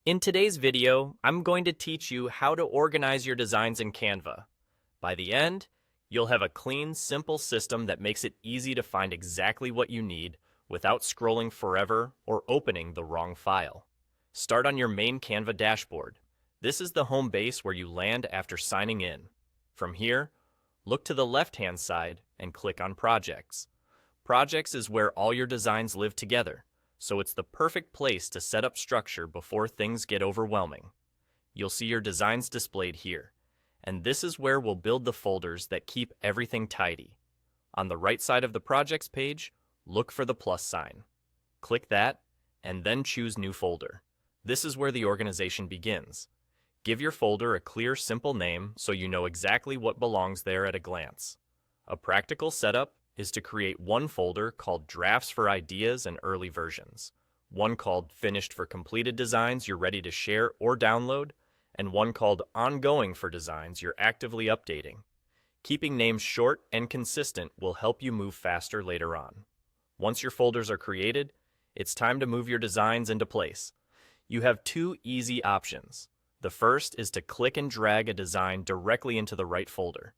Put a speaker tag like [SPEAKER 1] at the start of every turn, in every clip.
[SPEAKER 1] In today's video, I'm going to teach you how to organize your designs in Canva. By the end, you'll have a clean, simple system that makes it easy to find exactly what you need without scrolling forever or opening the wrong file. Start on your main Canva dashboard. This is the home base where you land after signing in. From here, look to the left-hand side and click on Projects. Projects is where all your designs live together, so it's the perfect place to set up structure before things get overwhelming. You'll see your designs displayed here, and this is where we'll build the folders that keep everything tidy. On the right side of the Projects page, look for the plus sign. Click that, and then choose New Folder. This is where the organization begins. Give your folder a clear, simple name so you know exactly what belongs there at a glance. A practical setup is to create one folder called Drafts for Ideas and Early Versions, one called Finished for completed designs you're ready to share or download, and one called Ongoing for designs you're actively updating. Keeping names short and consistent will help you move faster later on. Once your folders are created, it's time to move your designs into place. You have two easy options. The first is to click and drag a design directly into the right folder.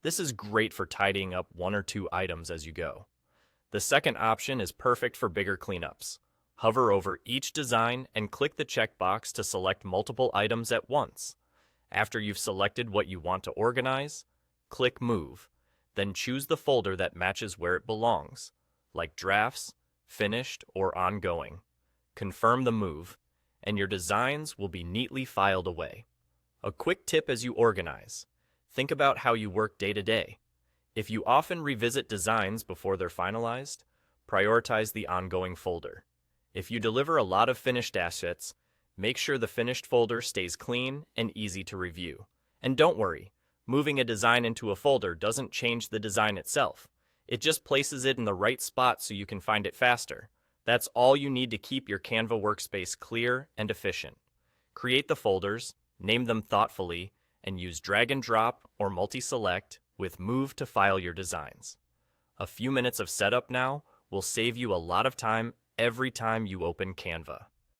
[SPEAKER 1] This is great for tidying up one or two items as you go. The second option is perfect for bigger cleanups. Hover over each design and click the checkbox to select multiple items at once. After you've selected what you want to organize, click Move. Then choose the folder that matches where it belongs, like Drafts, Finished, or Ongoing. Confirm the move, and your designs will be neatly filed away. A quick tip as you organize. Think about how you work day to day. If you often revisit designs before they're finalized, prioritize the ongoing folder. If you deliver a lot of finished assets, make sure the finished folder stays clean and easy to review. And don't worry, moving a design into a folder doesn't change the design itself. It just places it in the right spot so you can find it faster. That's all you need to keep your Canva workspace clear and efficient. Create the folders, name them thoughtfully, and use drag and drop or multi-select with Move to file your designs. A few minutes of setup now will save you a lot of time every time you open Canva.